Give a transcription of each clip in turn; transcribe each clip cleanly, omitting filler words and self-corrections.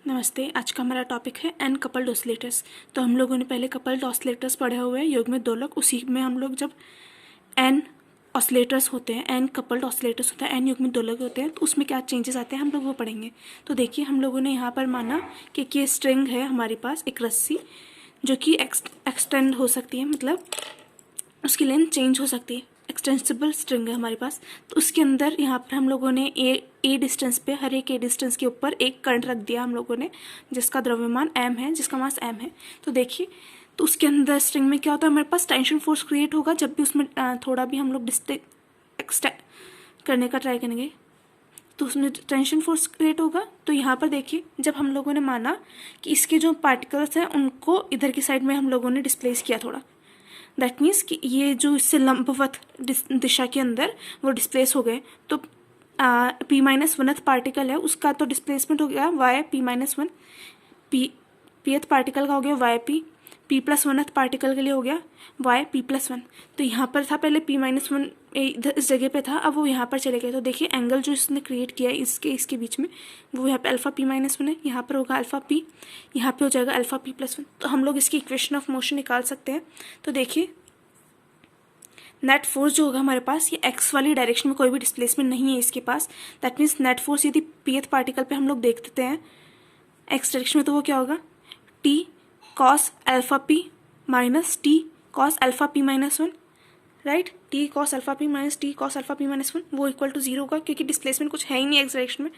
नमस्ते। आज का हमारा टॉपिक है एन कपल्ड ऑसिलेटर्स। तो हम लोगों ने पहले कपल्ड ऑसिलेटर्स पढ़े हुए हैं, युग्मित दोलक। उसी में हम लोग जब एन ऑसिलेटर्स होते हैं, एन कपल्ड ऑसिलेटर्स होता है, एन युग्मित दोलक होते हैं, तो उसमें क्या चेंजेस आते हैं हम लोग वो पढ़ेंगे। तो देखिए, हम लोगों ने यहाँ पर माना कि ये स्ट्रिंग है हमारे पास, एक रस्सी जो कि एक्सटेंड हो सकती है, मतलब उसकी लेंथ चेंज हो सकती है। एक्सटेंसिबल स्ट्रिंग है हमारे पास। तो उसके अंदर यहाँ पर हम लोगों ने ए डिस्टेंस पे, हर एक ए डिस्टेंस के ऊपर एक करंट रख दिया हम लोगों ने, जिसका द्रव्यमान m है, जिसका मास m है। तो देखिए, तो उसके अंदर स्ट्रिंग में क्या होता है, हमारे पास टेंशन फोर्स क्रिएट होगा जब भी उसमें थोड़ा भी हम लोग एक्सटेंड करने का ट्राई करेंगे, तो उसमें टेंशन फोर्स क्रिएट होगा। तो यहाँ पर देखिए, जब हम लोगों ने माना कि इसके जो पार्टिकल्स हैं उनको इधर की साइड में हम लोगों ने डिस्प्लेस किया थोड़ा, दैट मीन्स कि ये जो इससे लंबवत दिशा के अंदर वो डिस्प्लेस हो गए। तो p माइनस वनथ पार्टिकल है, उसका तो डिस्प्लेसमेंट हो गया y p-1, pth पार्टिकल का हो गया y p+1 वनथ पार्टिकल के लिए हो गया y p+1। तो यहाँ पर था पहले p-1 इस जगह पे था, अब वो यहाँ पर चले गए। तो देखिए, एंगल जो इसने क्रिएट किया है इसके बीच में, वो यहाँ पे अल्फा p-1 है, यहाँ पर होगा अल्फा p, यहाँ पे हो जाएगा अल्फा p+1। तो हम लोग इसकी इक्वेशन ऑफ मोशन निकाल सकते हैं। तो देखिए, नेट फोर्स जो होगा हमारे पास, ये एक्स वाली डायरेक्शन में कोई भी डिस्प्लेसमेंट नहीं है इसके पास। दैट मीन्स नेट फोर्स यदि pth पार्टिकल पे हम लोग देख देते हैं एक्स डायरेक्शन में, तो वो क्या होगा, t cos alpha p minus t cos alpha p-1, right. t cos alpha p minus t cos alpha p-1 वो इक्वल टू 0 होगा, क्योंकि डिस्प्लेसमेंट कुछ है ही नहीं एक्स डायरेक्शन में।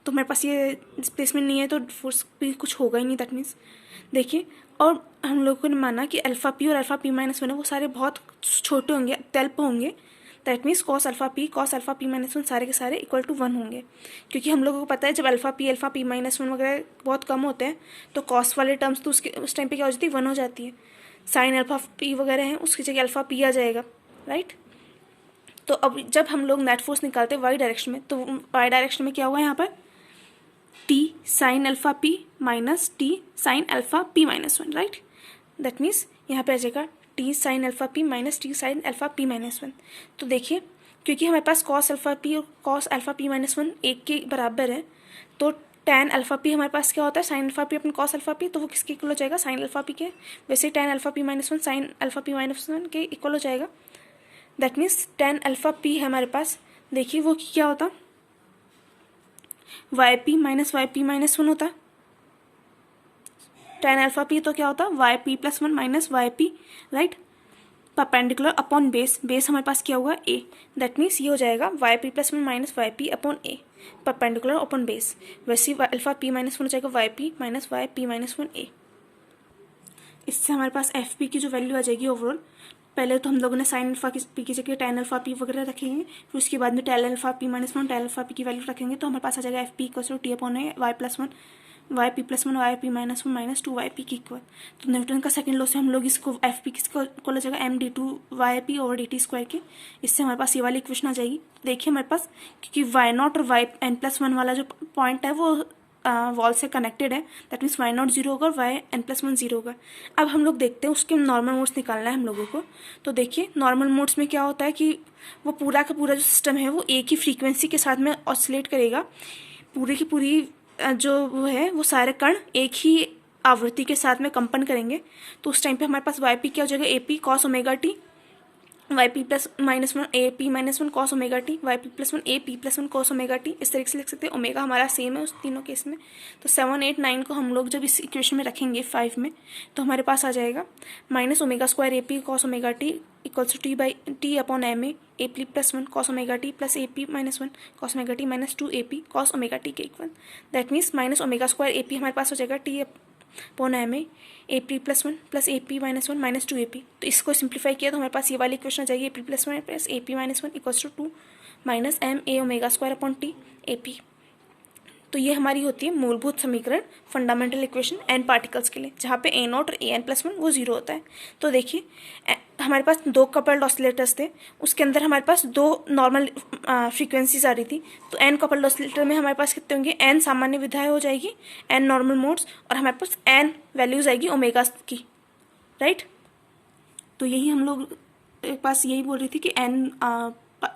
तो हमारे पास ये डिस्प्लेसमेंट नहीं है, तो फोर्स भी कुछ होगा ही नहीं। दैट मीन्स देखिए, और हम लोगों ने माना कि अल्फा p और अल्फा p-1 है वो सारे बहुत छोटे होंगे, अत्यल्प होंगे। That means cos alpha p सारे के सारे इक्वल टू 1 होंगे, क्योंकि हम लोगों को पता है जब अल्फा p वगैरह बहुत कम होते हैं तो cos वाले टर्म्स तो उसके उस टाइम पे क्या हो जाती है, 1 हो जाती है। साइन अल्फा p वगैरह हैं, उसकी जगह अल्फा p आ जाएगा, राइट। तो अब जब हम लोग नेट फोर्स निकालते हैं वाई डायरेक्शन में, तो वाई डायरेक्शन में क्या हुआ यहाँ पर, t sine alpha p minus t sine alpha p-1, right. That means यहाँ पे आ जाएगा t sine alpha p minus t sine alpha p-1। तो देखिए, क्योंकि हमारे पास cos अल्फा p और cos अल्फा p-1 एक के बराबर है, तो tan अल्फा p हमारे पास क्या होता है, साइन अल्फा p अपन cos अल्फा p, तो वो किसके इक्वल हो जाएगा, साइन अल्फा p के। वैसे tan alpha p-1 sine alpha p-1 के इक्वल हो जाएगा। That means tan alpha p है हमारे पास, देखिए वो क्या होता, yp माइनस yp-1 होता। tan अल्फा p तो क्या होता, yp+1 minus yp, right. Perpendicular upon base, base हमारे पास क्या हुआ, a। दैट मीन्स ये हो जाएगा yp+1 minus yp upon a, perpendicular upon base. वैसे अल्फा p-1 हो जाएगा yp माइनस yp-1 a। इससे हमारे पास fp की जो वैल्यू आ जाएगी ओवरऑल, पहले तो हम लोगों ने साइन अल्फा पी की जगह टैन अल्फा पी वगैरह रखेंगे, फिर उसके बाद में tan alpha p-1 tan alpha P की वैल्यू रखेंगे, तो हमारे पास आ जाएगा fp equal to t upon y+1 yp+1 yp-1 minus 2yp की इक्वल। तो न्यूटन का सेकंड लॉ से हम लोग इसको fp किसको इक्वल हो जाएगा, m/2 ओवर dt स्क्वायर के। इससे हमारे पास ये वाली इक्वेशन आ जाएगी। देखिए हमारे पास, क्योंकि y0 और yn+1 वाला जो पॉइंट है वो वॉल से कनेक्टेड है, दैट मीन्स y0 0 होगा और yn+1 0 होगा। अब हम लोग देखते हैं उसके नॉर्मल मोड्स निकालना है हम लोगों को। तो देखिए, नॉर्मल मोड्स में क्या होता है कि वो पूरा का पूरा जो सिस्टम है वो एक ही फ्रीक्वेंसी के साथ में ऑसिलेट करेगा। पूरी की पूरी जो वो है वो सारे कण एक ही आवृत्ति के साथ में कंपन करेंगे। तो उस टाइम पे हमारे पास yp क्या हो जाएगा, AP cos omega t, yp+-1 AP-1 cos omega t, yp+1 AP+1 cos omega t। इस तरीके से लिख सकते हैं। ओमेगा हमारा सेम है उस तीनों केस में। तो 7, 8, 9 को हम लोग जब इस इक्वेशन में रखेंगे 5 में, तो हमारे पास आ जाएगा minus omega square AP cos omega t equals to t upon ma AP+1 cos omega t plus AP-1 cos omega t minus 2AP cos omega t के इक्वल। That means minus omega square AP हमारे पास हो जाएगा t upon ma AP+1 plus AP-1 minus 2AP। तो इसको simplify किया तो हमारे पास ये वाली इक्वेशन आ जाएगी AP+1 plus AP-1 equals to 2 minus ma omega square upon t AP। तो ये हमारी होती है मूलभूत समीकरण, फंडामेंटल इक्वेशन एन पार्टिकल्स के लिए, जहाँ पे a0 और an+1 वो 0 होता है। तो देखिए, हमारे पास 2 कपल्ड ऑसिलेटर्स थे, उसके अंदर हमारे पास 2 नॉर्मल फ्रीक्वेंसीज आ रही थी। तो n कपल्ड ऑसिलेटर में हमारे पास कितने होंगे, n सामान्य विधाएं हो जाएगी, n नॉर्मल मोड्स, और हमारे पास n वैल्यूज आएगी ओमेगा की, राइट। तो यही हम लोग पास यही बोल रही थी कि n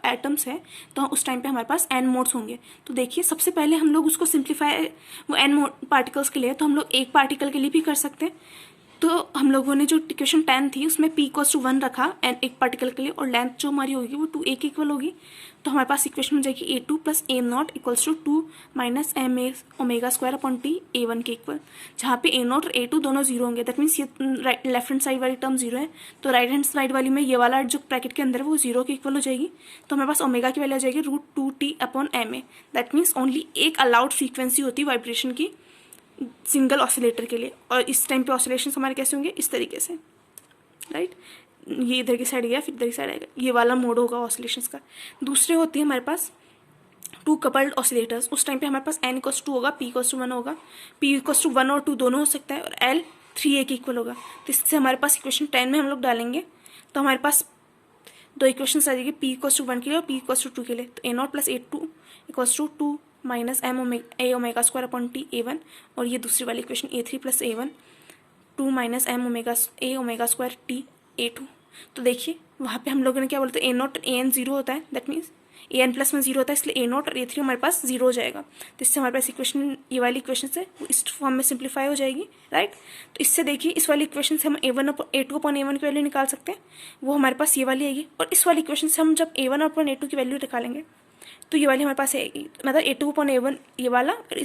एटम्स है तो उस टाइम पे हमारे पास n मोड्स होंगे। तो देखिए सबसे पहले हम लोग उसको सिंप्लीफाई, वो n मोड पार्टिकल्स के लिए, तो हम लोग एक पार्टिकल के लिए भी कर सकते हैं। तो हम लोगों ने जो इक्वेशन 10 थी उसमें p इक्वल्स टू 1 रखा एन एक पार्टिकल के लिए, और लेंथ जो हमारी होगी वो 2a के इक्वल होगी। तो हमारे पास इक्वेशन हो जाएगी a2 plus a nought equals to 2 minus M A omega square upon T a1 के इक्वल, जहाँ पे a नॉट और a2 दोनों जीरो होंगे। दैट मीन्स ये लेफ्ट हैंड साइड वाली टर्म जीरो है, तो राइट हैंड साइड वाली में ये वाला जो ब्रैकेट के अंदर है वो जीरो के इक्वल हो जाएगी। तो हमारे पास ओमेगा की वैल्यू आ जाएगी √2t upon M A. That means only एक अलाउड फ्रीक्वेंसी होती है वाइब्रेशन की सिंगल ऑसिलेटर के लिए, और इस टाइम पे ऑसिलेशंस हमारे कैसे होंगे, इस तरीके से, राइट। ये इधर की साइड गया फिर इधर की साइड आएगा, ये वाला मोड होगा ऑसिलेशंस का। दूसरे होती है हमारे पास टू कपल्ड ऑसिलेटर्स। उस टाइम पे हमारे पास n इक्वल्स टू होगा, p इक्वल्स टू 1 होगा, p इक्वल्स टू 1 और 2 दोनों हो सकता है, और l 3a के इक्वल होगा। तो इससे हमारे पास इक्वेशन 10 में हम लोग डालेंगे तो हमारे पास दो इक्वेशन आ जाएगी, p इक्वल्स टू 1 के लिए और p इक्वल्स टू 2 के लिए। तो a nought plus a2 equals to 2 minus a omega square upon T a1, और ये दूसरी वाली equation a3 plus a1 2 minus a omega square t a2। तो देखिए वहाँ पे हम लोगों ने क्या बोलते हैं, a naught A N zero होता है, that means A N plus में जीरो होता है, इसलिए a नॉट और a3 हमारे पास जीरो हो जाएगा। तो इससे हमारे पास इक्वेशन, ये वाली इक्वेशन से इस फॉर्म में सिंप्लीफाई हो जाएगी, राइट। तो इससे देखिए इस वाली इक्वेशन से हम a2 अपॉन a1 की वैल्यू निकाल सकते हैं, वो हमारे पास ये वाली आएगी। और इस वाली इक्वेशन से हम जब a1 अपॉन a2 की वैल्यू निकालेंगे तो ये वाली हमारे पास आएगी, मतलब a2 अपॉन a1 ये वाला, और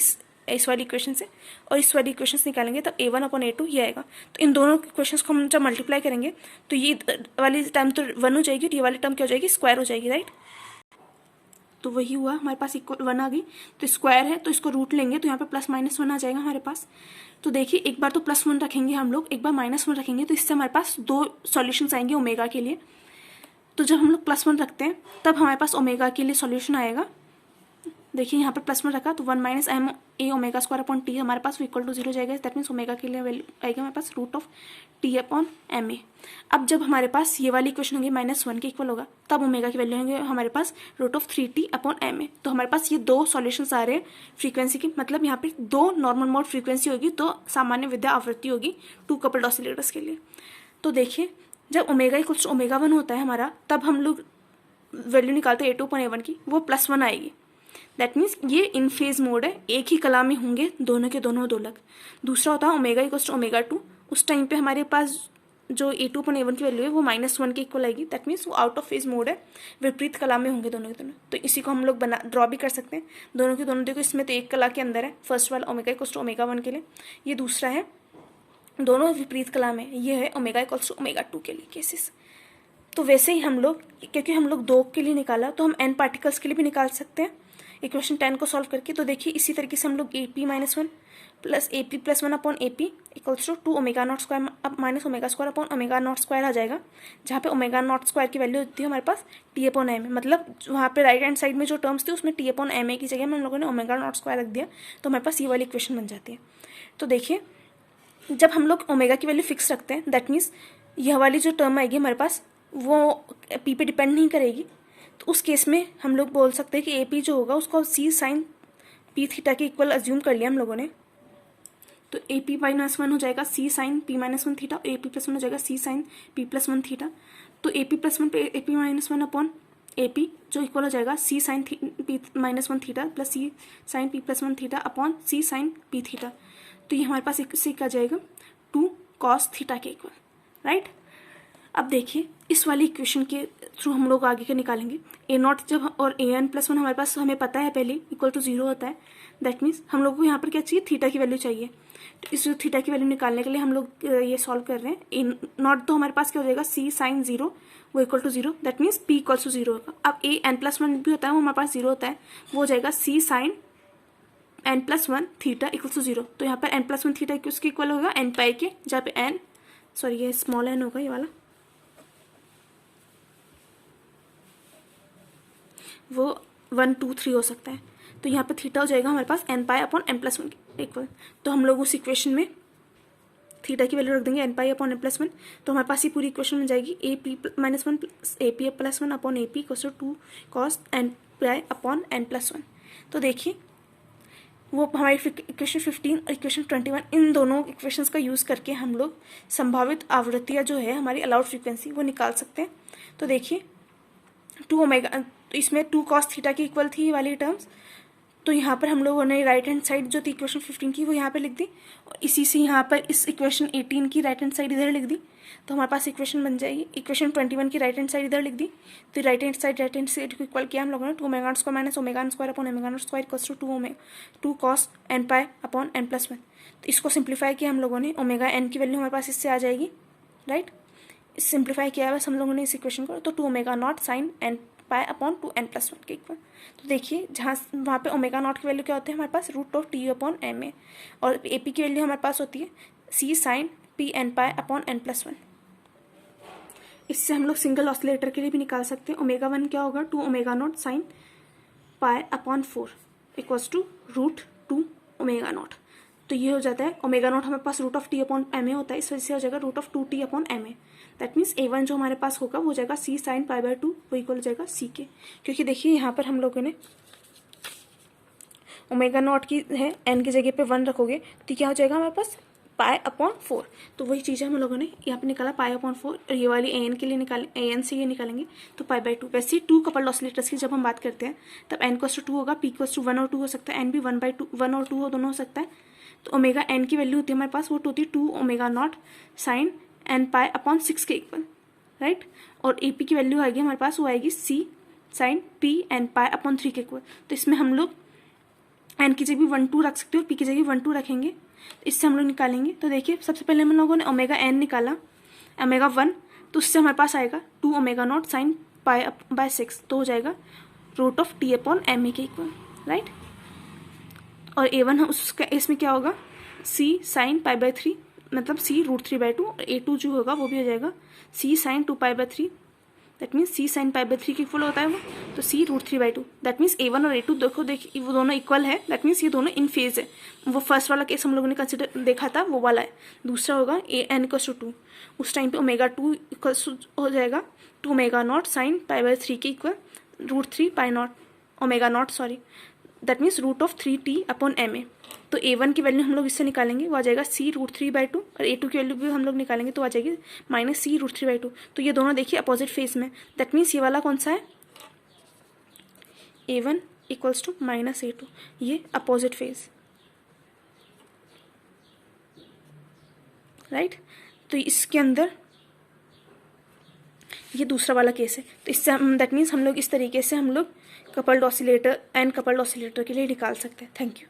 इस वाली इक्वेशन से और इस वाली इक्वेशन से निकालेंगे तब a1 अपॉन a2 ये आएगा। तो इन दोनों इक्वेशंस को हम जब मल्टीप्लाई करेंगे तो ये वाली टर्म तो 1 हो जाएगी, और ये वाली टर्म क्या हो जाएगी, स्क्वायर हो जाएगी, राइट। तो वही हुआ, हमारे पास इक्वल 1 आ गई, तो स्क्वायर है तो इसको रूट लेंगे तो यहाँ पे प्लस माइनस 1 आ जाएगा हमारे पास। तो देखिए एक बार तो प्लस 1 रखेंगे हम लोग, एक बार माइनस 1 रखेंगे, तो इससे हमारे पास दो सॉल्यूशंस आएंगे ओमेगा के लिए। तो जब हम लोग प्लस 1 रखते हैं तब हमारे पास ओमेगा के लिए सॉल्यूशन आएगा। देखिए यहाँ पर प्लस 1 रखा तो 1 minus M A omega square upon T हमारे पास इक्वल टू 0 जाएगा। दैट मीन्स ओमेगा के लिए वैल्यू आएगी हमारे पास √t अपॉन एम ए। अब जब हमारे पास ये वाली इक्वेशन होगी -1 के इक्वल होगा, तब ओमेगा की वैल्यू होंगे हमारे पास √3t अपॉन एम ए। तो हमारे पास ये दो सॉल्यूशंस आ रहे हैं फ्रीक्वेंसी की, मतलब यहाँ पे दो नॉर्मल मोड फ्रीक्वेंसी होगी, तो सामान्य विद्या आवृत्ति होगी टू कपल्ड ऑसिलेटर्स के लिए। तो देखिए जब ओमेगा इक्वल्स टू ओमेगा 1 होता है हमारा, तब हम लोग वैल्यू निकालते हैं a2 अपॉन a1 की, वो +1 आएगी। दैट मीन्स ये इन फेज मोड है, एक ही कला में होंगे दोनों के दोनों दोलक। दूसरा होता है ओमेगा इक्वल्स टू ओमेगा 2, उस टाइम पे हमारे पास जो a2 अपॉन a1 की वैल्यू है वो -1 के इक्वल आएगी। दैट मीन्स वो आउट ऑफ फेज मोड है, विपरीत कला में होंगे दोनों के दोनों। तो इसी को हम लोग ड्रॉ भी कर सकते हैं, दोनों के दोनों। देखो इसमें तो एक कला के अंदर है, फर्स्ट वाला ओमेगा इक्वल्स टू ओमेगा 1 के लिए, ये दूसरा है दोनों विपरीत कला में, ये है ओमेगा इक्वल्स टू ओमेगा 2 के लिए केसेस। तो वैसे ही हम लोग, क्योंकि हम लोग दो के लिए निकाला तो हम n पार्टिकल्स के लिए भी निकाल सकते हैं इक्वेशन 10 को सॉल्व करके। तो देखिए इसी तरीके से हम लोग AP-1 plus AP+1 upon AP equals to 2 omega not square अब minus omega square upon omega not square आ जाएगा, जहाँ पे ओमेगा नॉट स्क्वायर की वैल्यू होती है हमारे पास t अपॉन एम ए। मतलब वहाँ पे राइट हैंड साइड में जो टर्म्स थी उसमें t अपॉन एम ए की जगह में हम लोगों ने ओमेगा नॉट स्क्वायर रख दिया, तो हमारे पास ये वाली इक्वेशन बन जाती है। तो देखिए जब हम लोग ओमेगा की वैल्यू फिक्स रखते हैं, दैट मीन्स यह वाली जो टर्म आएगी हमारे पास वो पी पे डिपेंड नहीं करेगी। तो उस केस में हम लोग बोल सकते हैं कि AP जो होगा उसको C साइन P थीटा के इक्वल अज्यूम कर लिया हम लोगों ने। तो AP-1 हो जाएगा C साइन P-1 थीटा, और AP+1 हो जाएगा C साइन P+1 थीटा। तो AP+1 पे AP-1 अपॉन AP जो इक्वल हो जाएगा C sine P-1 theta plus C sine P+1 theta upon C sine P theta. तो ये हमारे पास एक आ जाएगा 2 cos थीटा के इक्वल, राइट। अब देखिए इस वाली इक्वेशन के थ्रू हम लोग आगे के निकालेंगे a0 जब और an+1 हमारे पास हमें पता है पहले इक्वल टू 0 होता है। दैट मीन्स हम लोग को यहाँ पर क्या चाहिए, थीटा की वैल्यू चाहिए। तो इस थीटा की वैल्यू निकालने के लिए हम लोग ये सॉल्व कर रहे हैं। a0 तो हमारे पास क्या हो जाएगा C साइन 0 वो equal to 0, that means P equal to 0 होगा। अब an+1 भी होता है वो हमारे पास 0 होता है, वो हो जाएगा C sine n+1 theta equal to 0। तो यहाँ पर n+1 थीटा किसके इक्वल होगा, n पाई के, जहाँ पे n सॉरी ये स्मॉल n होगा, ये वाला वो 1 2 3 हो सकता है। तो यहाँ पे थीटा हो जाएगा हमारे पास n pi upon n+1 equal. तो हम लोग उस इक्वेशन में थीटा की वैल्यू रख देंगे n पाई अपॉन n+1, तो हमारे पास ये पूरी इक्वेशन बन जाएगी AP-1 plus AP+1 upon AP equal to 2 cos n pi upon n+1। तो देखिए वो हमारी इक्वेशन 15 और इक्वेशन 21, इन दोनों इक्वेशंस का यूज़ करके हम लोग संभावित आवृत्तियाँ जो है हमारी अलाउड फ्रीक्वेंसी वो निकाल सकते हैं। तो देखिए तो इसमें 2 cos थीटा की इक्वल थी ये वाली टर्म्स, तो यहाँ पर हम लोगों ने राइट हैंड साइड जो थी इक्वेशन 15 की वो यहाँ पे लिख दी, और इसी से यहाँ पर इस इक्वेशन 18 की राइट हैंड साइड इधर लिख दी, तो हमारे पास इक्वेशन बन जाएगी। इक्वेशन 21 की राइट हैंड साइड इधर लिख दी, तो राइट हैंड साइड को इक्वल किया हम लोगों ने 2 omega not square minus omega not square upon omega not square equals to 2 cos n pi upon n+1। तो इसको सिंप्लीफाई किया हम लोगों ने, ओमेगा n की वैल्यू हमारे पास इससे आ जाएगी, राइट। सिंप्लीफाई किया बस हम लोगों ने इस इक्वेशन को, तो 2 omega naught sine n pi upon 2n+1 के इक्वल। तो देखिए जहाँ वहाँ पे ओमेगा नॉट की वैल्यू क्या होती है हमारे पास, √t अपॉन ma, और AP की वैल्यू हमारे पास होती है c sine p n pi upon n+1। इससे हम लोग सिंगल ऑसिलेटर के लिए भी निकाल सकते हैं। ओमेगा 1 क्या होगा, 2 omega naught sine pi upon 4 equals to √2 omega naught. तो ये हो जाता है, ओमेगा नॉट हमारे पास √t अपॉन ma होता है, इस वजह से हो जाएगा √2t upon ma। That means A1 जो हमारे पास होगा वो हो जाएगा c साइन पाई/2, वो इक्वल हो जाएगा c के, क्योंकि देखिए यहाँ पर हम लोगों ने ओमेगा नॉट की है n की जगह पे 1 रखोगे तो क्या हो जाएगा हमारे पास पाई अपॉन 4। तो वही चीज़ हम लोगों ने यहाँ पे निकाला पाई अपॉन 4, और ये वाली an के लिए निकालें, an से ये निकालेंगे तो पाई/2। वैसे ही 2 कपल्ड ऑसिलेटर्स की जब हम बात करते हैं तब n = 2 होगा, p = 1 और 2 हो सकता है, n भी 1 और 2 हो, दोनों हो सकता है। तो ओमेगा n की वैल्यू होती है हमारे पास, वो होती है 2 omega naught sine n pi upon 6 के इक्वल, राइट। और AP की वैल्यू आएगी हमारे पास, वो आएगी c sine p n pi upon 3 के इक्वल। तो इसमें हम लोग n की जगह 1 2 रख सकते हो, p की जगह 1 2 रखेंगे, इससे हम लोग निकालेंगे। तो देखिए सबसे पहले हम लोगों ने ओमेगा n निकाला, ओमेगा 1, तो उससे हमारे पास आएगा 2 ओमेगा नॉट साइन पाई/6, तो हो जाएगा √t अपॉन ma के इक्वल, राइट। और A1 उसका इसमें क्या होगा, c साइन पाई/3 मतलब c √3/2, और A2 जो होगा वो भी हो जाएगा c sine 2π/3, that means c sine पाई/3 के इक्वल होता है वो, तो c √3/2। दैट मीन्स A1 और A2 देखिए वो दोनों इक्वल है, दैट मीन्स ये दोनों इन फेज है। वो फर्स्ट वाला केस हम लोगों ने कंसिडर देखा था वो वाला है। दूसरा होगा n = 2, उस टाइम पे ओमेगा 2 इक्वल्स हो जाएगा 2 ओमेगा नॉट साइन पाई/3 के equal √3 pi not omega naught sorry, that means √3t upon ma। तो A1 की वैल्यू हम लोग इससे निकालेंगे, वो आ जाएगा c √3/2, और A2 की वैल्यू भी हम लोग निकालेंगे तो आ जाएगी -c √3/2। तो ये दोनों देखिए अपोजिट फेज में, दैट मीन्स ये वाला कौन सा है, A1 = -A2, ये अपोजिट फेज, राइट। तो इसके अंदर ये दूसरा वाला केस है, तो इससे हम दैट मीन्स हम लोग इस तरीके से हम लोग coupled oscillator and coupled oscillator के लिए निकाल सकते हैं। Thank you.